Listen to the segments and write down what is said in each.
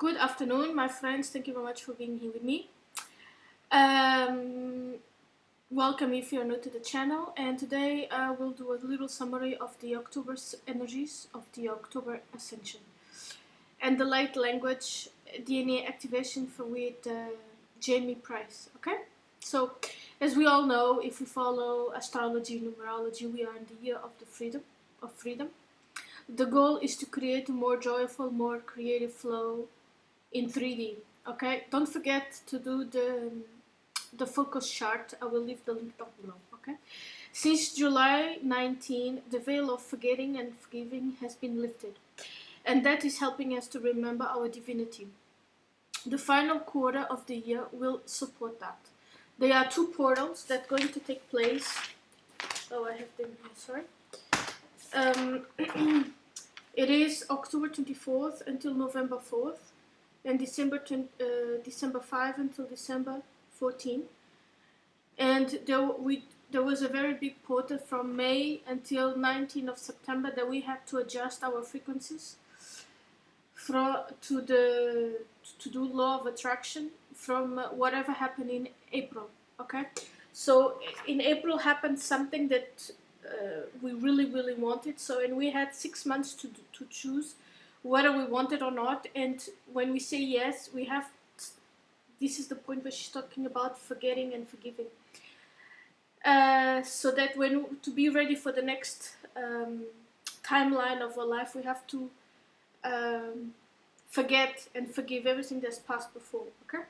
Good afternoon, my friends. Thank you very much for being here with me. Welcome if you're new to the channel, and today I will do a little summary of the October energies of the October Ascension and the light language DNA activation for with Jamie Price. Okay, so as we all know, if we follow astrology, numerology, we are in the year of the freedom. The goal is to create a more joyful, more creative flow in 3D. Okay, don't forget to do the focus chart. I will leave the link down below. Okay, since July 19, the veil of forgetting and forgiving has been lifted, and that is helping us to remember our divinity. The final quarter of the year will support that. There are two portals that are going to take place. Oh, I have them here, sorry. It is October 24th until November 4th, and December 5 until December 14. And there was a very big portal from May until 19th of September that we had to adjust our frequencies to do law of attraction from whatever happened in April. Okay, so in April happened something that we really wanted. And we had 6 months to choose whether we want it or not. And when we say yes, we have. This is the point where she's talking about forgetting and forgiving. So that to be ready for the next timeline of our life, we have to forget and forgive everything that's passed before. Okay.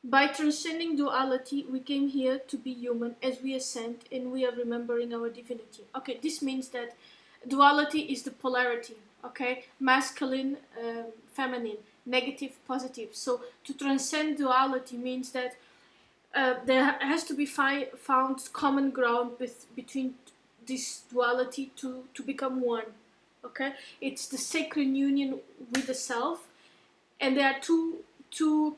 By transcending duality, we came here to be human as we ascend, and we are remembering our divinity. Okay, this means that duality is the polarity. Okay, masculine, feminine, negative, positive. So to transcend duality means that there has to be found common ground between this duality to become one. Okay, it's the sacred union with the self, and there are two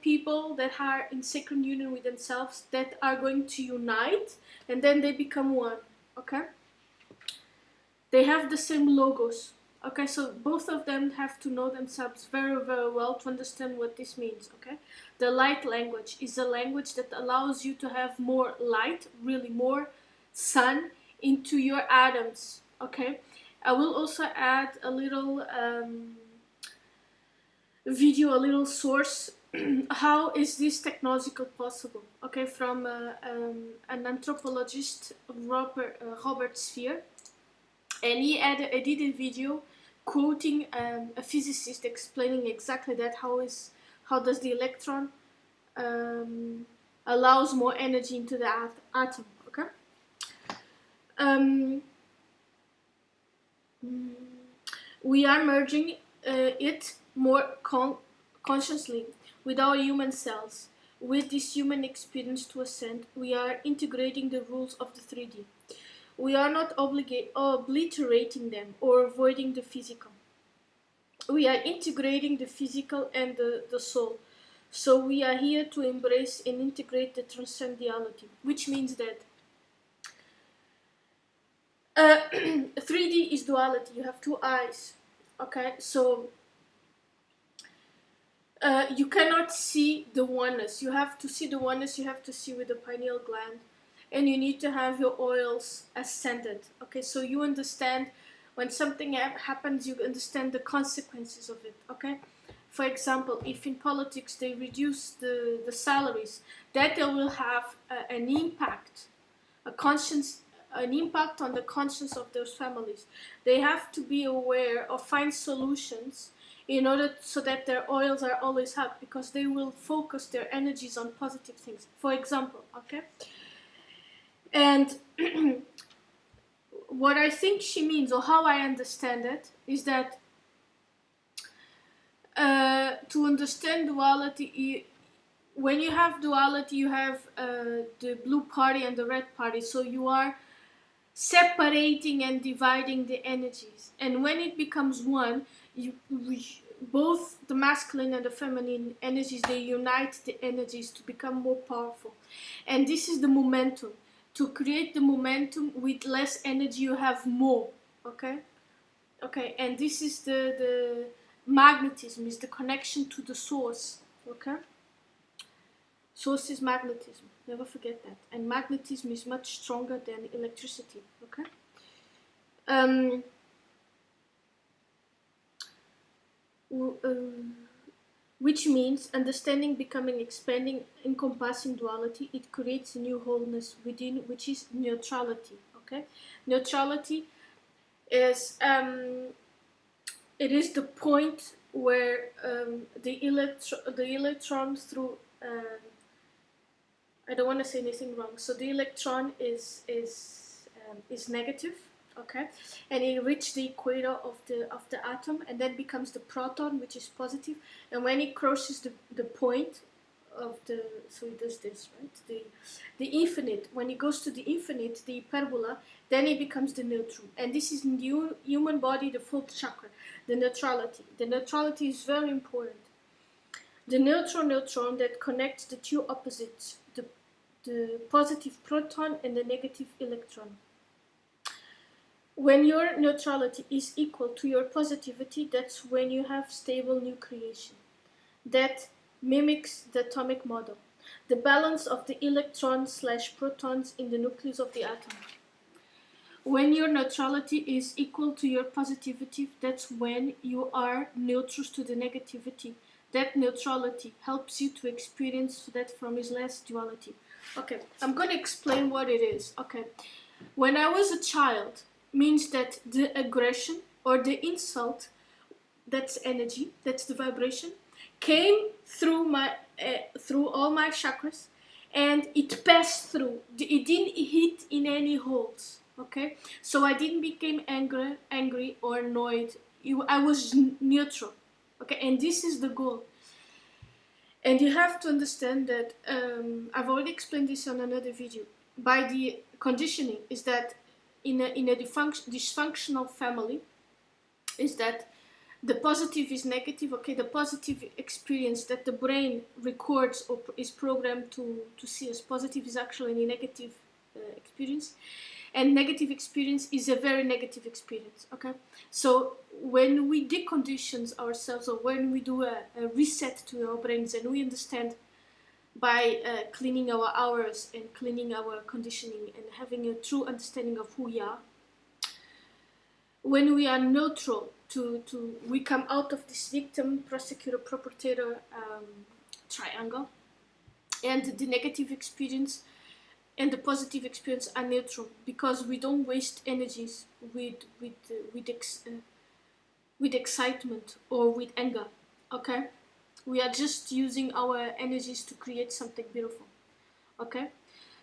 people that are in sacred union with themselves that are going to unite, and then they become one. Okay, they have the same logos. Okay, so both of them have to know themselves very well to understand what this means. Okay, the light language is a language that allows you to have more light, really more sun into your atoms. Okay, I will also add a little video, a little source. How is this technological possible? Okay, from an anthropologist, Robert Sphere, and he did a video quoting a physicist explaining exactly that. How does the electron allows more energy into the atom? Okay. We are merging it more consciously with our human cells. With this human experience to ascend, we are integrating the rules of the 3D. We are not obliterating them or avoiding the physical. We are integrating the physical and the soul. So we are here to embrace and integrate the transcendentality, which means that 3D is duality. You have two eyes. Okay, so you cannot see the oneness. You have to see the oneness. You have to see with the pineal gland, and you need to have your oils ascended. Okay, so you understand when something happens, you understand the consequences of it. Okay, for example, if in politics they reduce the salaries, that will have an impact, an impact on the conscience of those families. They have to be aware or find solutions in order so that their oils are always up, because they will focus their energies on positive things. For example, okay. And what I think she means, or how I understand it, is that to understand duality, when you have duality, you have the blue party and the red party. So you are separating and dividing the energies. And when it becomes one, both the masculine and the feminine energies, they unite the energies to become more powerful. And this is the momentum. To create the momentum with less energy, you have more. Okay? Okay, and this is the magnetism, is the connection to the source. Okay, source is magnetism, never forget that. And magnetism is much stronger than electricity. Okay, um, which means understanding, becoming, expanding, encompassing duality. It creates a new wholeness within, which is neutrality. Okay, neutrality is it is the point where the electron through I don't want to say anything wrong. So the electron is negative, okay, and it reaches the equator of the atom, and then becomes the proton, which is positive. And when it crosses the point of the, so it does this, right? The infinite. When it goes to the infinite, the parabola, then it becomes the neutral. And this is new human body, the fourth chakra, the neutrality. The neutrality is very important. The neutron that connects the two opposites, the positive proton and the negative electron. When your neutrality is equal to your positivity, that's when you have stable new creation. That mimics the atomic model, the balance of the electrons/protons in the nucleus of the atom. When your neutrality is equal to your positivity, that's when you are neutral to the negativity. That neutrality helps you to experience that from its less duality. Okay, I'm going to explain what it is. Okay, when I was a child, means that the aggression or the insult, that's energy, that's the vibration, came through through all my chakras, and it passed through. It didn't hit in any holes. Okay, so I didn't become angry or annoyed. I was neutral. Okay, and this is the goal. And you have to understand that I've already explained this on another video. By the conditioning, is that in a dysfunctional family, is that the positive is negative. Okay, the positive experience that the brain records or is programmed to see as positive is actually a negative experience. And negative experience is a very negative experience. Okay, so when we decondition ourselves, or when we do a reset to our brains, and we understand by cleaning our hours and cleaning our conditioning and having a true understanding of who we are, when we are neutral, we come out of this victim, prosecutor, perpetrator triangle, and the negative experience and the positive experience are neutral, because we don't waste energies with excitement or with anger. Okay, we are just using our energies to create something beautiful. Okay,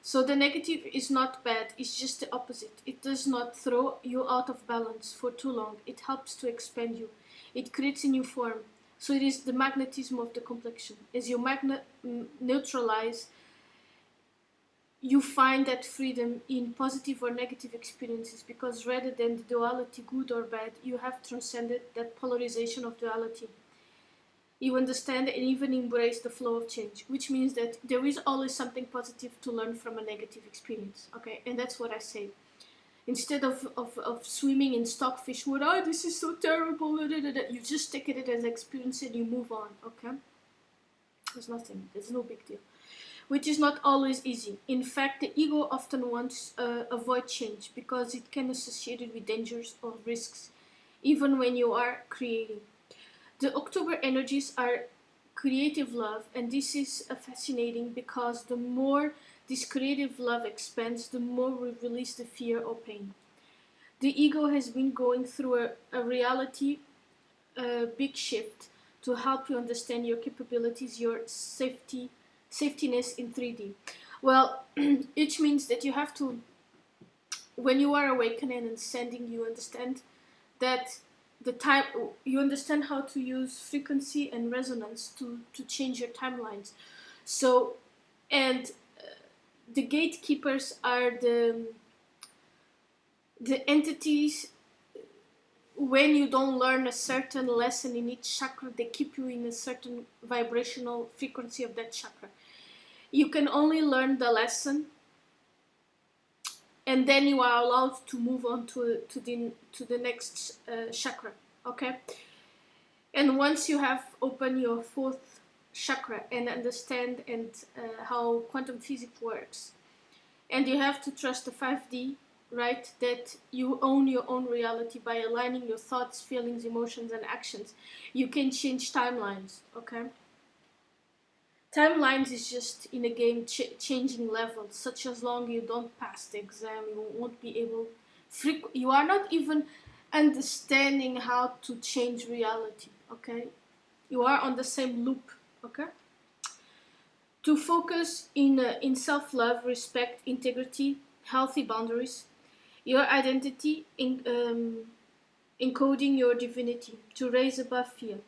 so the negative is not bad, it's just the opposite. It does not throw you out of balance for too long. It helps to expand you. It creates a new form. So it is the magnetism of the complexion. As you neutralize, you find that freedom in positive or negative experiences, because rather than the duality, good or bad, you have transcended that polarization of duality. You understand and even embrace the flow of change, which means that there is always something positive to learn from a negative experience. Okay, and that's what I say. Instead of swimming in stockfish wood, oh, this is so terrible, you just take it as an experience and you move on. Okay, there's nothing, there's no big deal. Which is not always easy. In fact, the ego often wants avoid change, because it can associate it with dangers or risks, even when you are creating. The October energies are creative love, and this is fascinating, because the more this creative love expands, the more we release the fear or pain. The ego has been going through a reality big shift to help you understand your capabilities, your safetiness in 3D. Well, which means that you have to, when you are awakening and ascending, you understand that you understand how to use frequency and resonance to change your timelines. So, and the gatekeepers are the entities. When you don't learn a certain lesson in each chakra, they keep you in a certain vibrational frequency of that chakra. You can only learn the lesson and then you are allowed to move on to the next chakra. Okay, and once you have opened your fourth chakra and understand and how quantum physics works, and you have to trust the 5D, right, that you own your own reality by aligning your thoughts, feelings, emotions, and actions. You can change timelines. Okay, timelines is just in a game changing levels, such as long you don't pass the exam, you won't be able. You are not even understanding how to change reality. Okay, you are on the same loop. Okay, to focus in self-love, respect, integrity, healthy boundaries, your identity, encoding your divinity, to raise above fear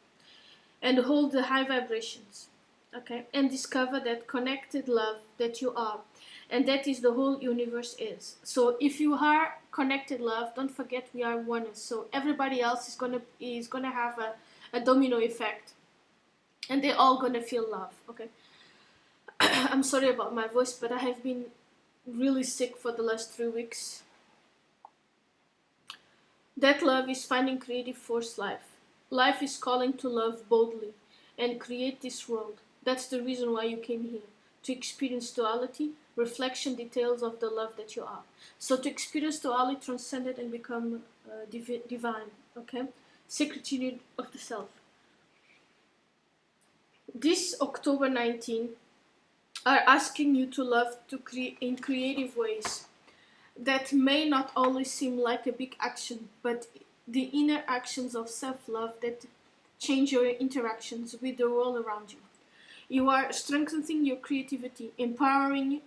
and hold the high vibrations. Okay, and discover that connected love that you are, and that is the whole universe is. So if you are connected love, don't forget we are oneness. So everybody else is gonna have a domino effect, and they're all gonna feel love. Okay. I'm sorry about my voice, but I have been really sick for the last 3 weeks. That love is finding creative force life. Life is calling to love boldly and create this world. That's the reason why you came here. To experience duality, reflection, details of the love that you are. So to experience duality, transcended and become divine. Okay? Sacred union of the self. This October 19 are asking you to love in creative ways that may not always seem like a big action, but the inner actions of self-love that change your interactions with the world around you. You are strengthening your creativity, empowerment,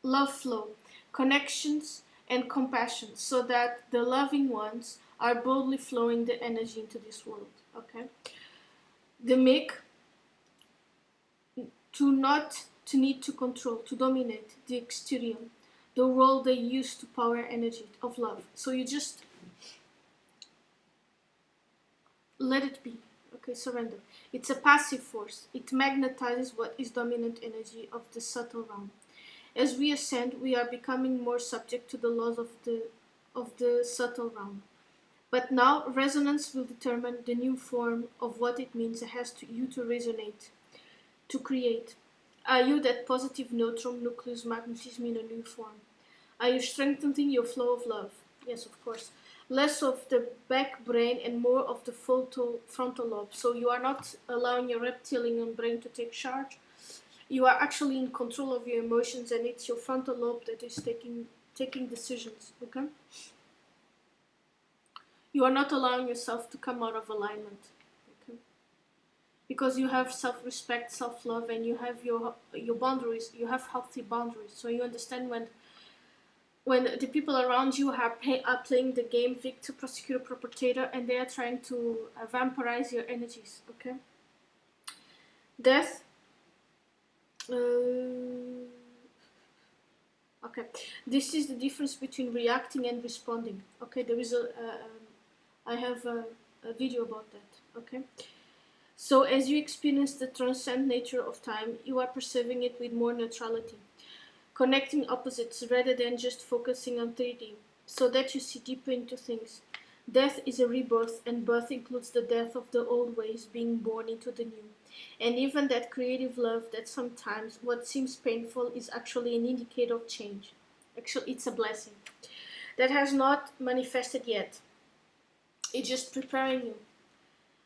love flow, connections, and compassion, so that the loving ones are boldly flowing the energy into this world. Okay, the make to need to control, to dominate the exterior, the role they use to power energy of love. So you just let it be. Okay, surrender. It's a passive force. It magnetizes what is dominant energy of the subtle realm. As we ascend, we are becoming more subject to the laws of the subtle realm. But now resonance will determine the new form of what it means. It has you to resonate, to create. Are you that positive neutron nucleus magnetism in a new form? Are you strengthening your flow of love? Yes, of course. Less of the back brain and more of the frontal lobe. So you are not allowing your reptilian brain to take charge. You are actually in control of your emotions, and it's your frontal lobe that is taking decisions. Okay? You are not allowing yourself to come out of alignment. Okay? Because you have self-respect, self-love, and you have your boundaries. You have healthy boundaries. So you understand when the people around you are playing the game victim, prosecutor, perpetrator, and they are trying to vampirize your energies. Okay? Death. Okay. This is the difference between reacting and responding. Okay. There is I have a video about that. Okay. So as you experience the transcendent nature of time, you are perceiving it with more neutrality, connecting opposites rather than just focusing on 3D, so that you see deeper into things. Death is a rebirth, and birth includes the death of the old ways being born into the new. And even that creative love that sometimes what seems painful is actually an indicator of change. Actually, it's a blessing that has not manifested yet. It's just preparing you.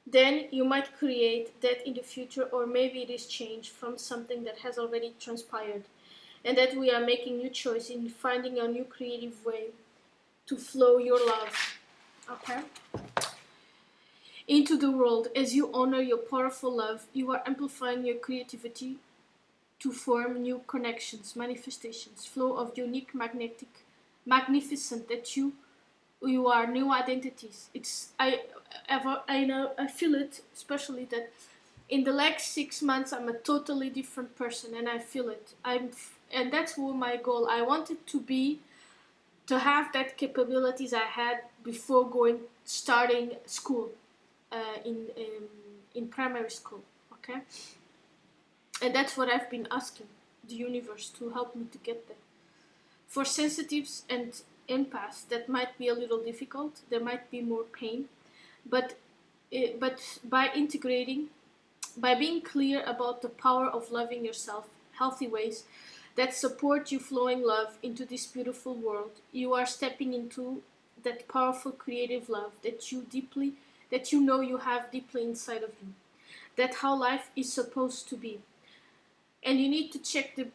Then you might create that in the future, or maybe it is change from something that has already transpired, and that we are making new choice in finding a new creative way to flow your love, okay, into the world. As you honor your powerful love, you are amplifying your creativity to form new connections, manifestations, flow of unique, magnificent that you are new identities. I feel it, especially that in the last 6 months I'm a totally different person, and I feel it. And that's what my goal. I wanted to have that capabilities I had before starting school, in primary school. Okay, and that's what I've been asking the universe to help me to get there. For sensitives and empaths, that might be a little difficult. There might be more pain, but by integrating, by being clear about the power of loving yourself, healthy ways that support you flowing love into this beautiful world, you are stepping into that powerful creative love that you know you have deeply inside of you. That's how life is supposed to be. And you need to check the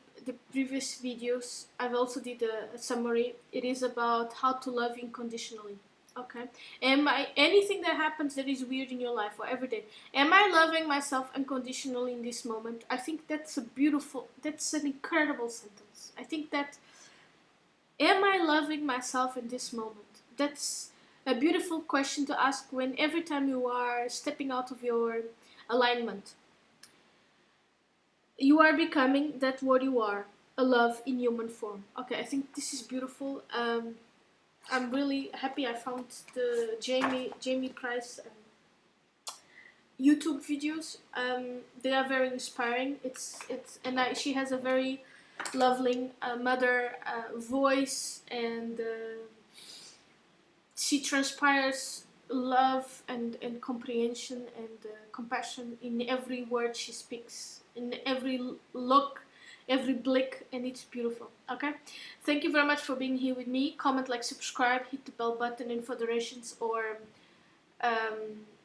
previous videos. I've also did a summary. It is about how to love unconditionally. Okay, anything that happens that is weird in your life or every day, am I loving myself unconditionally in this moment? I think that's an incredible sentence. I think that, am I loving myself in this moment? That's a beautiful question to ask when every time you are stepping out of your alignment, you are becoming that what you are, a love in human form. Okay, I think this is beautiful. I'm really happy I found the Jamie Price YouTube videos. They are very inspiring. She has a very lovely mother voice, and she transpires love and comprehension and compassion in every word she speaks, in every look, every blick, and it's beautiful. Okay, thank you very much for being here with me. Comment, like, subscribe, hit the bell button, and for donations or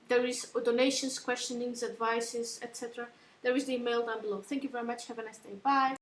there is donations, questionings, advices, etc. There is the email down below. Thank you very much. Have a nice day. Bye.